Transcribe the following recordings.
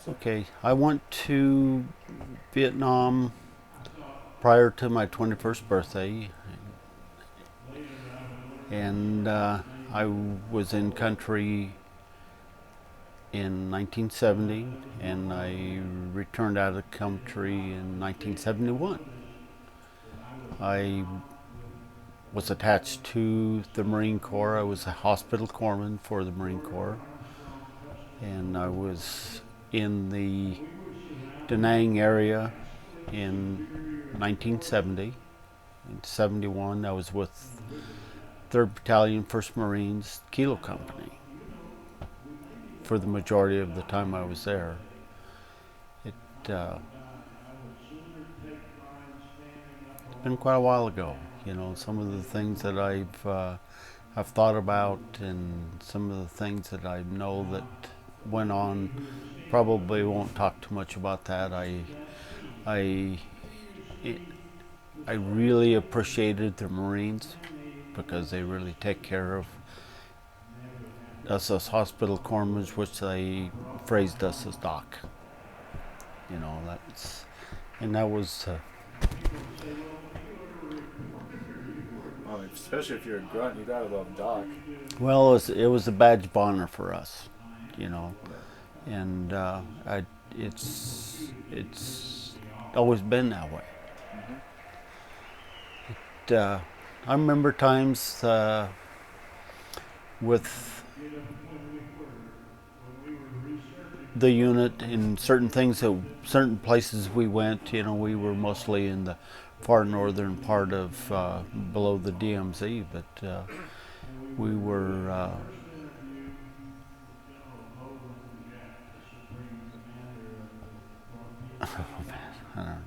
Okay, I went to Vietnam prior to my 21st birthday, and I was in country in 1970, and I returned out of the country in 1971. I was attached to the Marine Corps. I was a hospital corpsman for the Marine Corps, and I was in the Da Nang area in 1970. In 71, I was with 3rd Battalion, 1st Marines, Kilo Company for the majority of the time I was there. It been quite a while ago. You know, some of the things that I've thought about, and some of the things that I know that went on. Probably won't talk too much about that. I it, I really appreciated the Marines because they really take care of us as hospital corpsmen, which they phrased us as doc. You know, that was Especially if you're a grunt, you gotta love Doc. well, it was a badge of honor for us. You know, Yeah. and it's always been that way. Hmm. Uh, I remember times with the unit in certain things that certain places we went. You know, we were mostly in the far northern part of below the DMZ, but we were. Oh man, I don't know.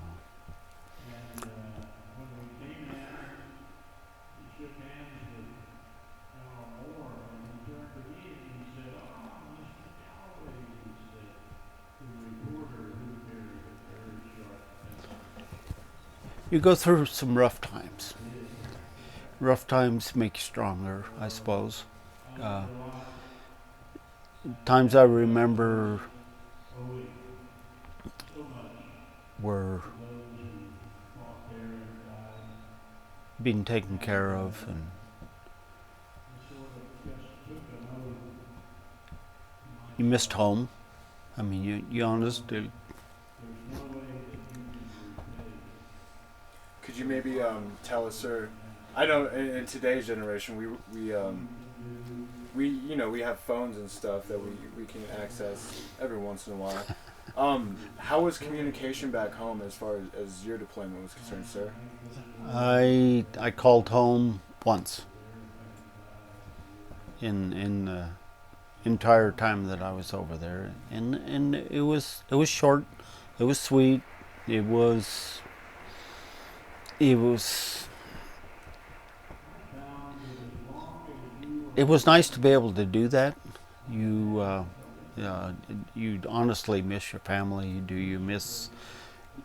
You go through some rough times. Rough times make you stronger, I suppose. Uh, Times I remember were being taken care of, and you missed home. I mean, you honestly. Could you maybe tell us, sir? I know in today's generation, we we have phones and stuff that we can access every once in a while. How was communication back home as far as your deployment was concerned, sir? I called home once in the entire time that I was over there, and it was short, it was sweet, it was it was it was nice to be able to do that. You you honestly miss your family. Do you miss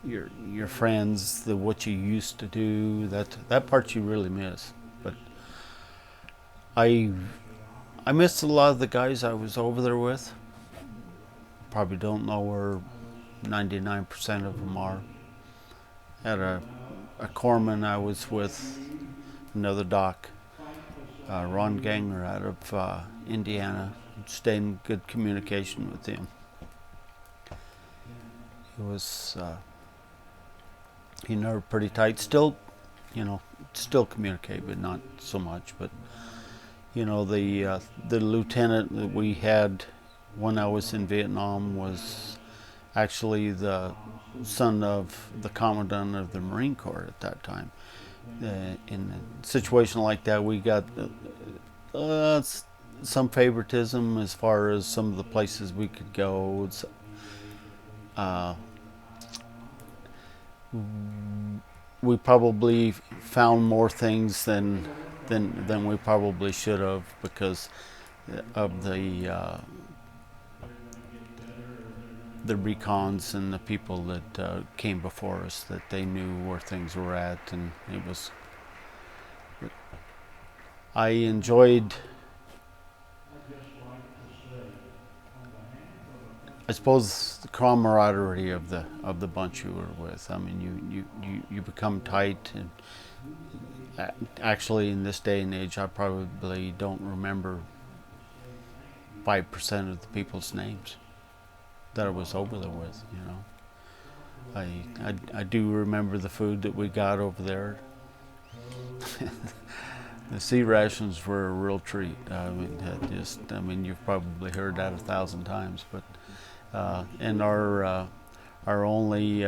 your friends? The what you used to do. That part you really miss. But I I missed a lot of the guys I was over there with. Probably don't know where 99% of them are. Had a corpsman I was with, another doc, Ron Ganger out of Indiana. Stayed in good communication with him. He was he never pretty tight. Still, you know, still communicate, but not so much. But you know, the lieutenant that we had when I was in Vietnam was actually the son of the commandant of the Marine Corps at that time. In a situation like that, we got uh, some favoritism as far as some of the places we could go. Uh, we probably found more things than we probably should have because of the recons and the people that came before us, that they knew where things were at, and it was. I enjoyed I suppose the camaraderie of the bunch you were with. I mean, you become tight, and actually in this day and age, I probably don't remember 5% of the people's names that I was over there with. You know, I do remember the food that we got over there. The sea rations were a real treat. I mean, you've probably heard that 1,000 times, but and our only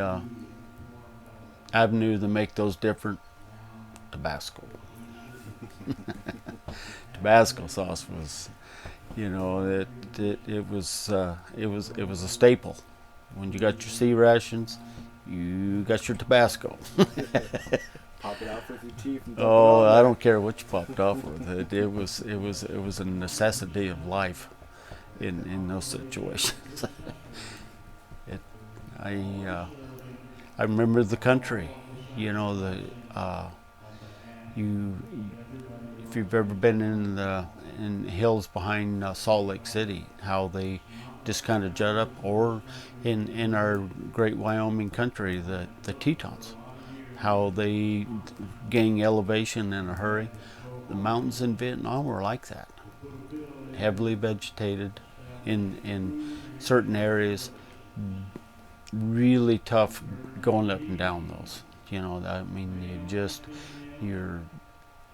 avenue to make those different, Tabasco. Tabasco sauce was, you know, it was a staple. When you got your sea rations, you got your Tabasco. Pop it out with your teeth. And Oh, I don't care what you popped off with. It was a necessity of life in those situations. it, I remember the country. You know, if you've ever been in the hills behind Salt Lake City, how they just kind of jut up, or in our great Wyoming country, the Tetons, how they gain elevation in a hurry. The mountains in Vietnam were like that, heavily vegetated in certain areas, really tough going up and down those. You know, I mean, you're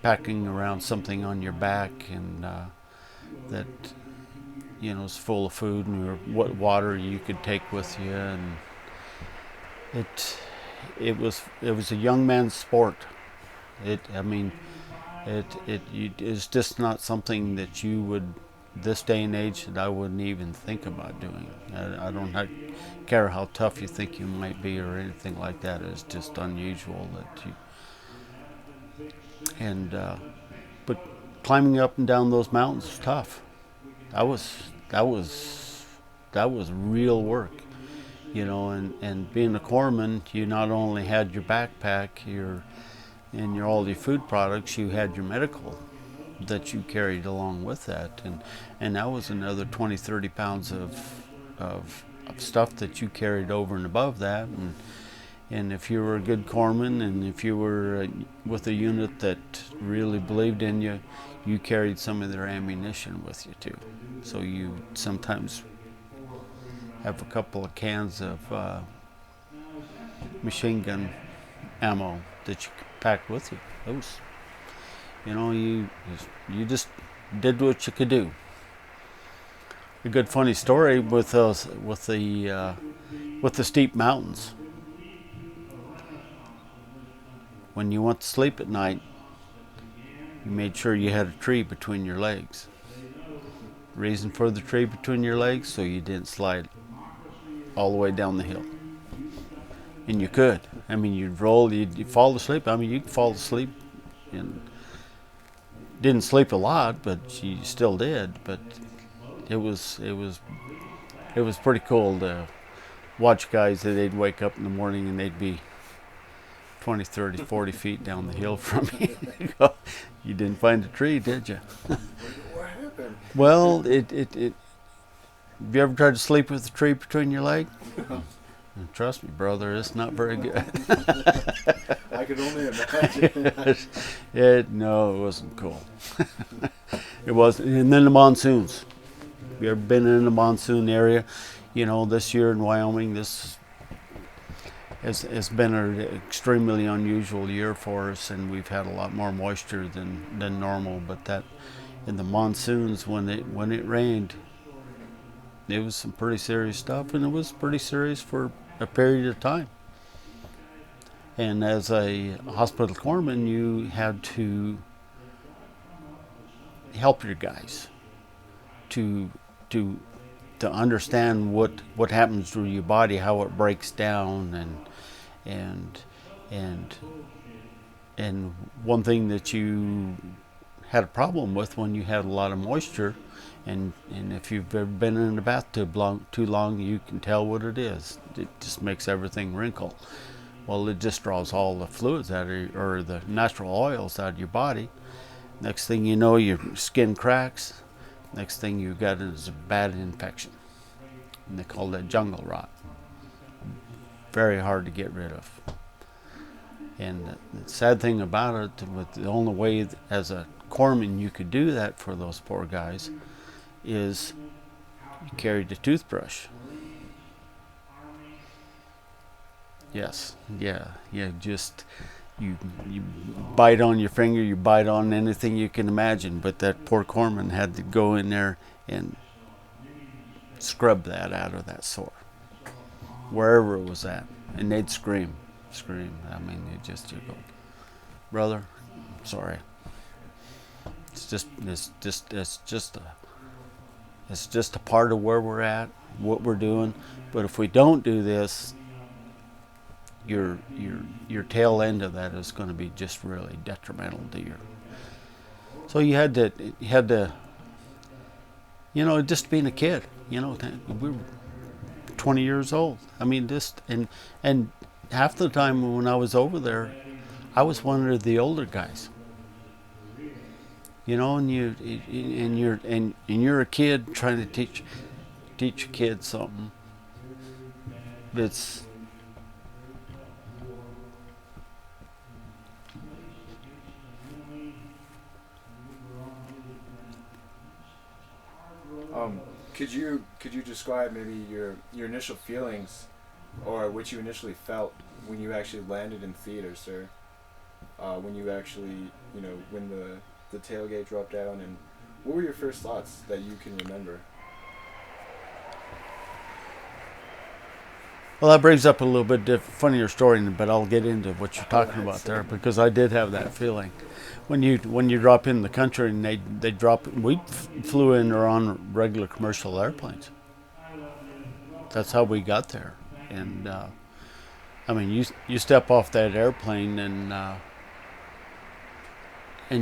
packing around something on your back, and that, you know, is full of food, and what water you could take with you, and it was a young man's sport. It's just not something that you would, this day and age, that I wouldn't even think about doing. I don't care how tough you think you might be or anything like that. It's just unusual that you. And but climbing up and down those mountains was tough. That was real work, you know. And being a corpsman, you not only had your backpack, and all your food products, you had your medical that you carried along with that, and that was another 20-30 pounds of stuff that you carried over and above that. And if you were a good corpsman, and if you were with a unit that really believed in you, you carried some of their ammunition with you too. So you sometimes have a couple of cans of machine gun ammo that you packed with you. It was, you know, you just did what you could do. A good funny story with the steep mountains. When you went to sleep at night, you made sure you had a tree between your legs. Reason for the tree between your legs, so you didn't slide all the way down the hill. And you could. I mean, you'd roll, you'd fall asleep. I mean, you could fall asleep, and didn't sleep a lot, but you still did. But it was pretty cool to watch guys that they'd wake up in the morning and they'd be 20, 30, 40 feet down the hill from you. You didn't find a tree, did you? What happened? Well, have you ever tried to sleep with a tree between your legs? Trust me, brother, it's not very good. I could only imagine. No, it wasn't cool. It wasn't. And then the monsoons. Have you ever been in the monsoon area? You know, this year in Wyoming, this has been an extremely unusual year for us, and we've had a lot more moisture than normal. But that, in the monsoons, when it rained, it was some pretty serious stuff, and it was pretty serious for a period of time. And as a hospital corpsman, you had to help your guys to understand what happens to your body, how it breaks down, and one thing that you had a problem with when you had a lot of moisture, and if you've ever been in a bathtub too long, you can tell what it is. It just makes everything wrinkle. Well, it just draws all the fluids out of or the natural oils out of your body. Next thing you know, your skin cracks. Next thing you got is a bad infection. and they call that jungle rot. Very hard to get rid of. And the sad thing about it, with the only way as a corpsman you could do that for those poor guys, is you carried a toothbrush. Yes, yeah, just you bite on your finger, you bite on anything you can imagine, but that poor corpsman had to go in there and scrub that out of that sore, wherever it was at, and they'd scream. I mean, you go, brother, sorry. It's just a part of where we're at, what we're doing. But if we don't do this, your tail end of that is going to be just really detrimental to you. So you had to, just being a kid, we were 20 years old. I mean, and half the time when I was over there, I was one of the older guys. And you're a kid trying to teach a kid something that's could you describe maybe your initial feelings, or what you initially felt when you actually landed in theater, sir? When you actually, when the tailgate dropped down, and what were your first thoughts that you can remember? Well, that brings up a little bit funnier story, but I'll get into what you're talking about there, because I did have that feeling. When you drop in the country and they drop, we flew in or on regular commercial airplanes. That's how we got there. And I mean, you step off that airplane and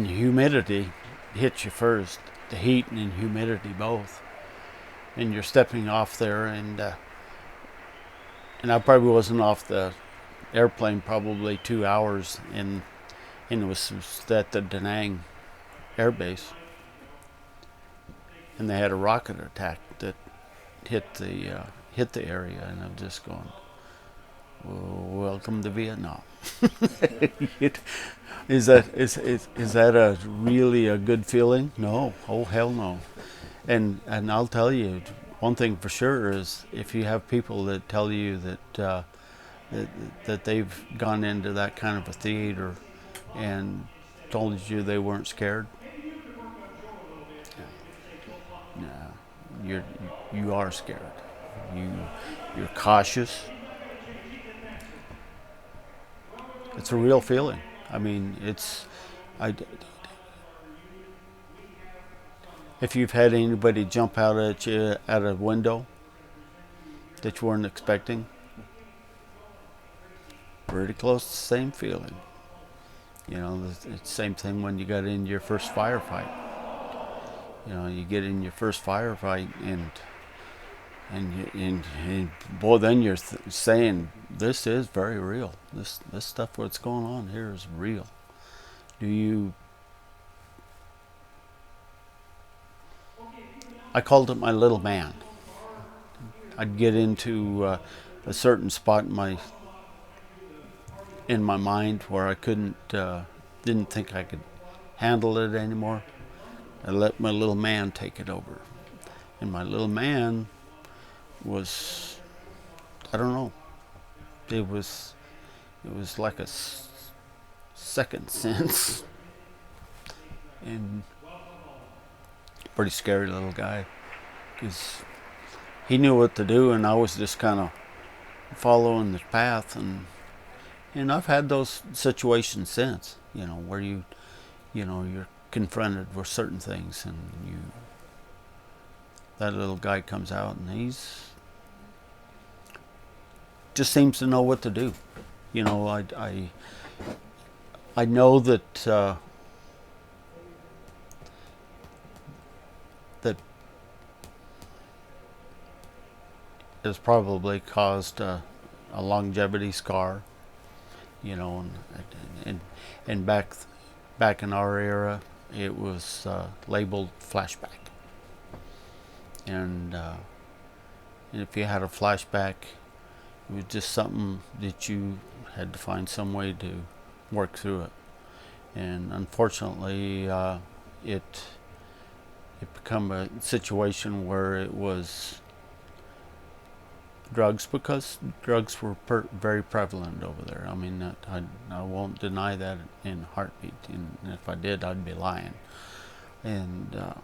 humidity hits you first, the heat and humidity both. And you're stepping off there, and I probably wasn't off the airplane probably 2 hours, and it was at the Da Nang Air Base, and they had a rocket attack that hit the area, and I'm just going, welcome to Vietnam. Is that a really a good feeling? No, oh hell no. And I'll tell you, one thing for sure is, if you have people that tell you that they've gone into that kind of a theater and told you they weren't scared, no, you are scared. You're cautious. It's a real feeling. I mean, if you've had anybody jump out at you at a window that you weren't expecting, pretty close to the same feeling. It's the same thing when you got into your first firefight. You get in your first firefight, and boy, then you're saying, this is very real. This stuff, what's going on here, is real. I called it my little man. I'd get into a certain spot in my mind where I didn't think I could handle it anymore. I let my little man take it over, and my little man was, I don't know, it was like a second sense, and pretty scary little guy, because he knew what to do, and I was just kind of following the path, and I've had those situations since, where you're confronted with certain things, and that little guy comes out, and he's just seems to know what to do. I know that that has probably caused a longevity scar, and back in our era, it was labeled flashback, and And if you had a flashback, it was just something that you had to find some way to work through it. And unfortunately, it became a situation where it was drugs, because drugs were very prevalent over there. I mean, I won't deny that in a heartbeat. And if I did, I'd be lying. And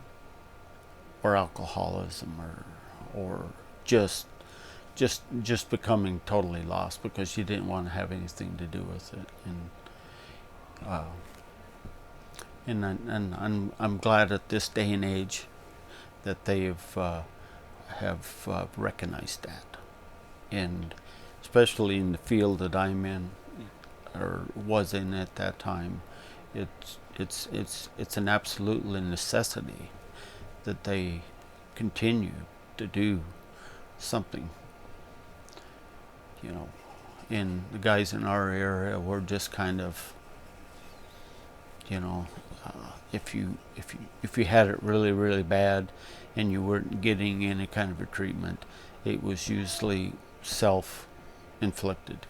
or alcoholism, or just becoming totally lost because you didn't want to have anything to do with it. And I'm glad at this day and age that they have recognized that, and especially in the field that I'm in, or was in at that time, it's an absolute necessity that they continue to do something. You know, and the guys in our area were just kind of, you know, if you had it really bad, and you weren't getting any kind of a treatment, it was usually self-inflicted,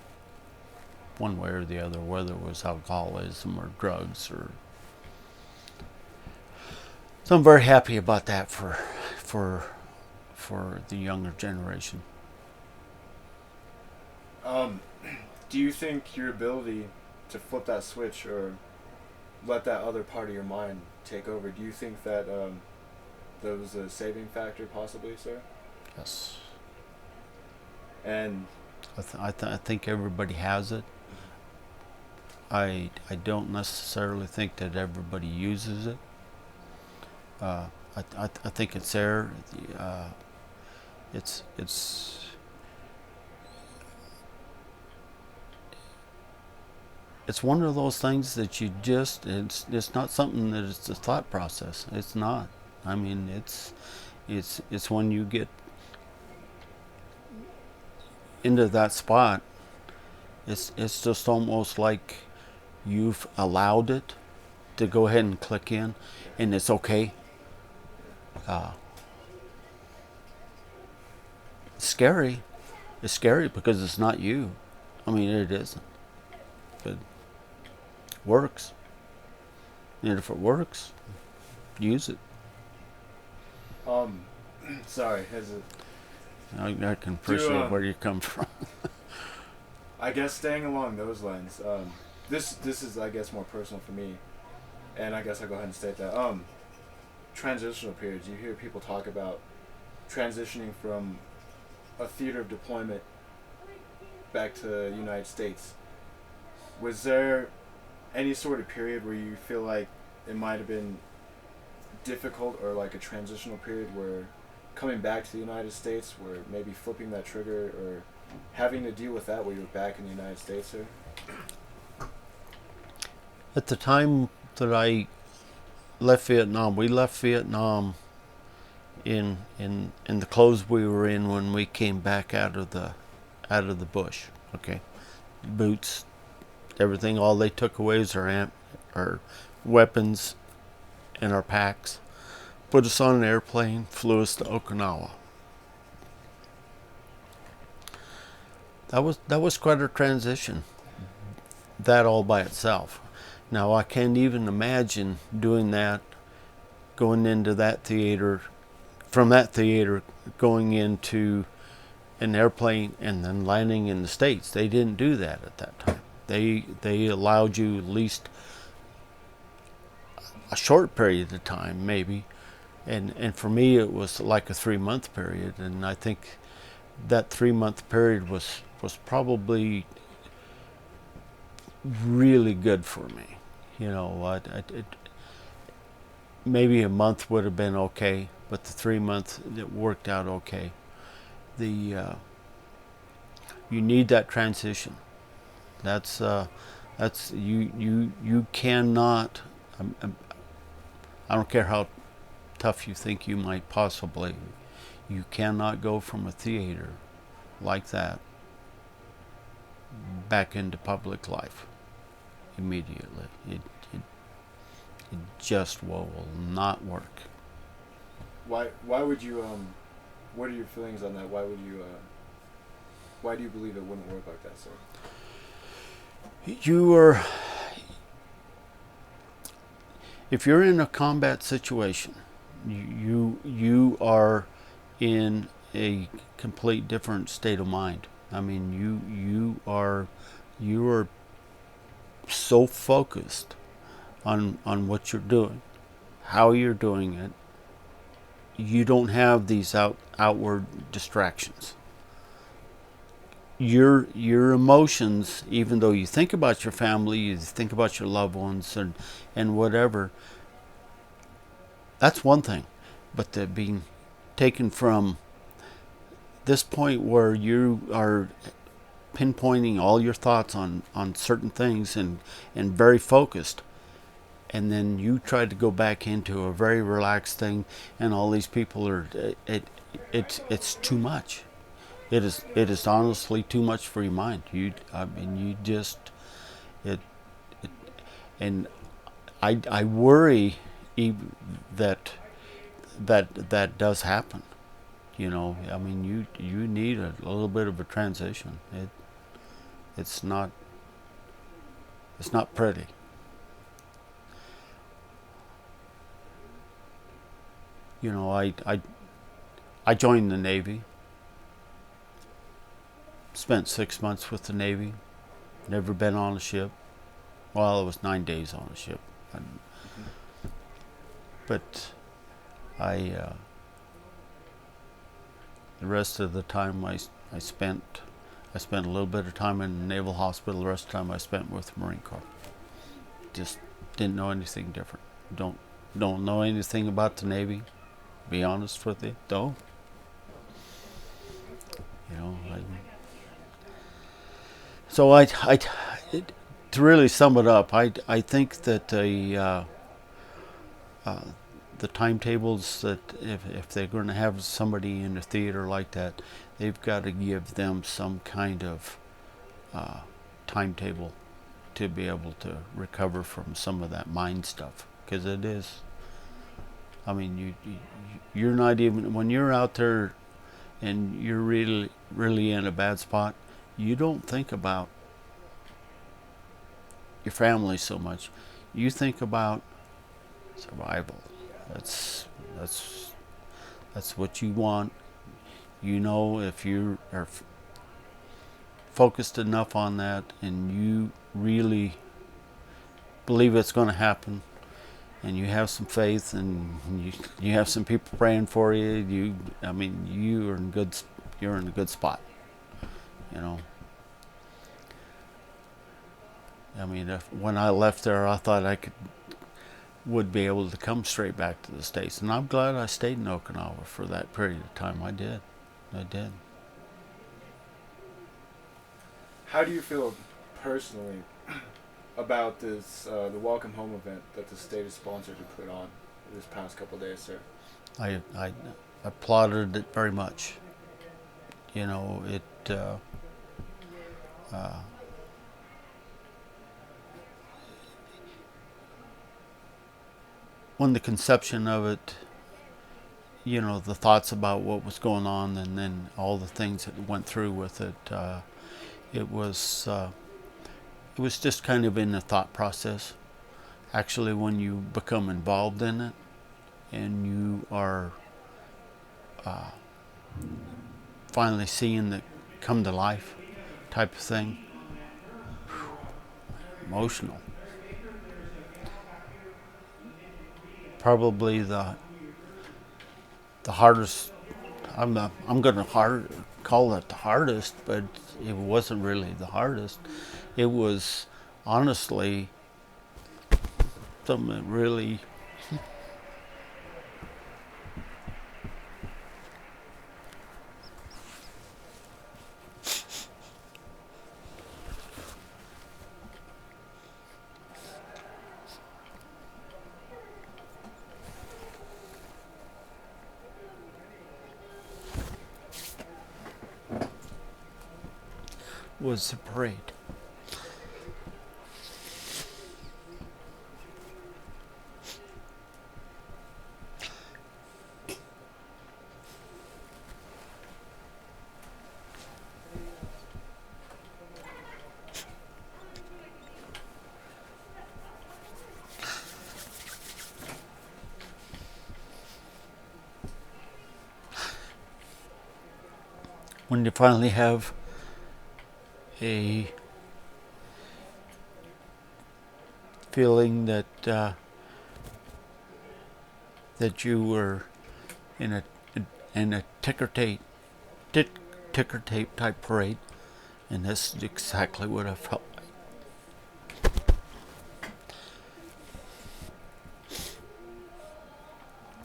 one way or the other, whether it was alcoholism or drugs or. So I'm very happy about that for the younger generation. Do you think your ability to flip that switch, or let that other part of your mind take over, do you think that that was a saving factor possibly, sir? Yes. And I think everybody has it. I don't necessarily think that everybody uses it. I think it's there. It's one of those things that you just, it's not something that it's a thought process. It's not. I mean, it's when you get into that spot, it's just almost like you've allowed it to go ahead and click in, and it's okay. Scary. It's scary because it's not you. I mean, it isn't. But works. And if it works, use it. Sorry, has it? I can appreciate where you come from. I guess staying along those lines, this is, I guess, more personal for me, and I guess I'll go ahead and state that. Transitional periods. You hear people talk about transitioning from a theater of deployment back to the United States. Was there any sort of period where you feel like it might have been difficult, or like a transitional period where coming back to the United States, where maybe flipping that trigger, or having to deal with that while you're back in the United States, sir? At the time that I left Vietnam, we left Vietnam in the clothes we were in when we came back out of the bush. Okay, boots, everything. All they took away was our weapons and our packs. Put us on an airplane, flew us to Okinawa. That was quite a transition. That all by itself. Now I can't even imagine doing that, going into that theater, from that theater going into an airplane and then landing in the States. They didn't do that at that time. They allowed you at least a short period of time, maybe, and for me it was like a 3-month period, and I think that 3-month period was probably really good for me. You know, maybe a month would have been okay, but the 3 months, it worked out okay. You need that transition. That's you cannot. I don't care how tough you think you might possibly. You cannot go from a theater like that back into public life immediately. It just will not work. Why would you what are your feelings on that? Why would you? Why do you believe it wouldn't work like that, sir? You are, if you're in a combat situation, you are in a complete different state of mind. I mean, you are so focused on what you're doing, how you're doing it. You don't have these outward distractions. Your emotions, even though you think about your family, you think about your loved ones and whatever, that's one thing. But the being taken from this point where you are pinpointing all your thoughts on certain things and very focused, and then you try to go back into a very relaxed thing, and all these people are it's too much. It is honestly too much for your mind. I mean, you just it, it and I worry that that does happen. You know, I mean, you need a little bit of a transition. It's not pretty. You know, I joined the Navy. Spent 6 months with the Navy. Never been on a ship. Well, it was 9 days on a ship. But I the rest of the time I spent a little bit of time in the Naval Hospital. The rest of the time I spent with the Marine Corps. Just didn't know anything different. Don't know anything about the Navy. Be honest with you, don't. You know, so to really sum it up, I think that the timetables, that if they're going to have somebody in a theater like that, they've got to give them some kind of timetable to be able to recover from some of that mind stuff, because it is. I mean, you're not even, when you're out there and you're really in a bad spot, you don't think about your family so much. You think about survival. That's what you want. You know, if you are focused enough on that and you really believe it's going to happen, and you have some faith, and you have some people praying for you, I mean, you're in a good spot. You know. I mean, when I left there, I thought would be able to come straight back to the States, and I'm glad I stayed in Okinawa for that period of time. I did. How do you feel personally about this the Welcome Home event that the state has sponsored to put on this past couple of days, sir? I applauded it very much. You know, when the conception of it, you know, the thoughts about what was going on, and then all the things that went through with it, it was just kind of in the thought process. Actually, when you become involved in it and you are finally seeing it come to life, type of thing, emotional. Probably the hardest. I'm going to call it the hardest, but it wasn't really the hardest. It was honestly something that really was the parade. when you finally have a feeling that that you were in a ticker tape type parade, and this is exactly what I felt like.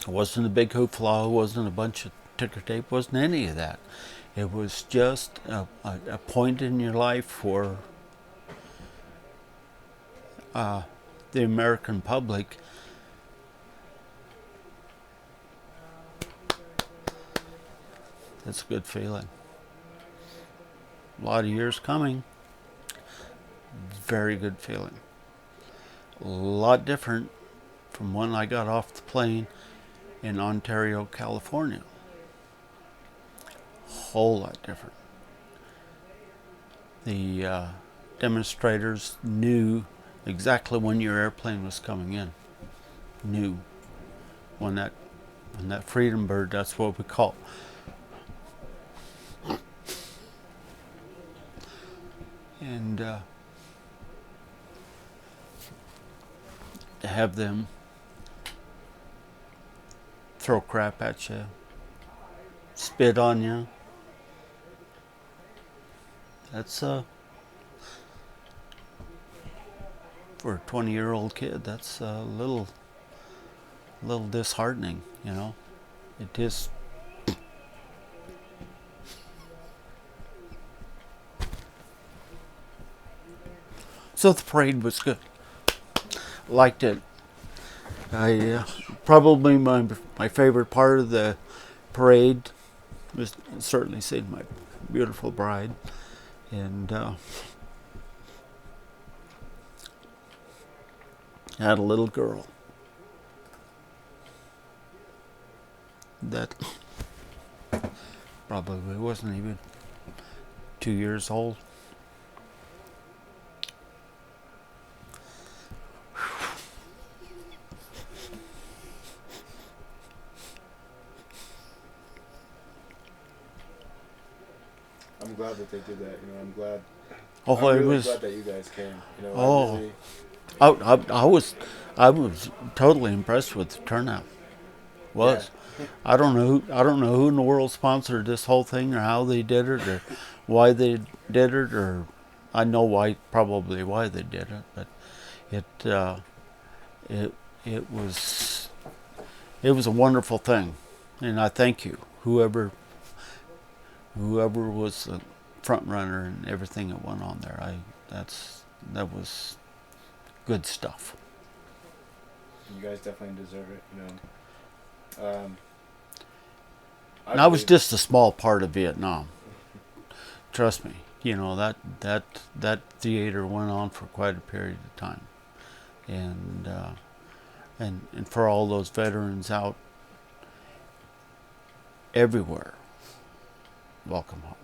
It wasn't a big hoopla, it wasn't a bunch of ticker tape, wasn't any of that. It was just a point in your life for the American public. That's a good feeling. A lot of years coming. Very good feeling. A lot different from when I got off the plane in Ontario, California. Whole lot different. The demonstrators knew exactly when your airplane was coming in. Knew when that Freedom Bird, that's what we call it. And to have them throw crap at you, spit on you, that's for a 20-year-old kid, that's a little disheartening, you know. It is. So the parade was good. Liked it. I probably my favorite part of the parade was certainly seeing my beautiful bride, and I had a little girl that probably wasn't even 2 years old. I'm glad that they did that. You know, I'm glad. Oh, I'm it really was. glad that you guys came. You know, Oh, I was totally impressed with the turnout. Was. Yeah. I don't know who in the world sponsored this whole thing, or how they did it, or why they did it, or I know probably why they did it, but it it was a wonderful thing, and I thank you, whoever was the front runner and everything that went on there. That was good stuff. You guys definitely deserve it. You know. And I was just a small part of Vietnam. Trust me, you know, that theater went on for quite a period of time, and for all those veterans out everywhere, welcome home.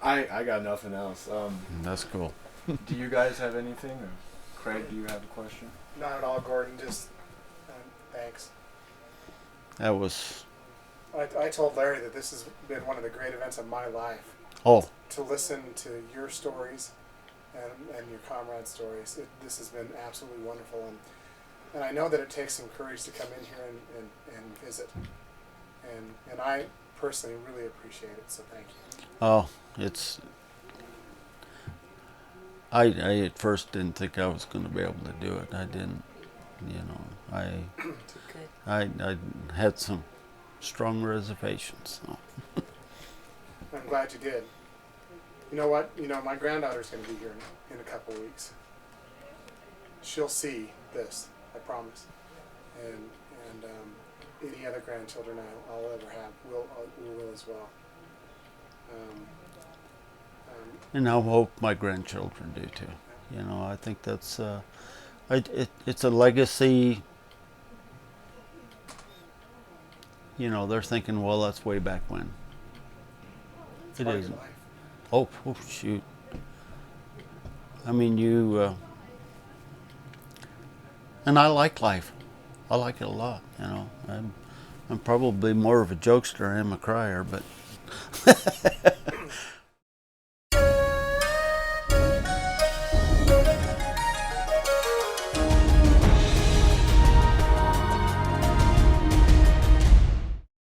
I got nothing else. That's cool. Do you guys have anything, or Craig? Do you have a question? Not at all, Gordon. Just thanks. That was. I told Larry that this has been one of the great events of my life. Oh. To listen to your stories and your comrades' stories. This has been absolutely wonderful. And I know that it takes some courage to come in here and visit. And I personally really appreciate it, so thank you. Oh, it's. I at first didn't think I was going to be able to do it. I didn't, you know. I had some strong reservations. So. I'm glad you did. You know what? You know, my granddaughter's going to be here in a couple of weeks. She'll see this, I promise. And any other grandchildren I'll ever have will as well. And I hope my grandchildren do too. You know, I think that's it's a legacy. You know, they're thinking, well, that's way back when. It's It part of isn't. your life. Oh, shoot. I mean, and I like life. I like it a lot. You know, I'm probably more of a jokester. I am a crier, but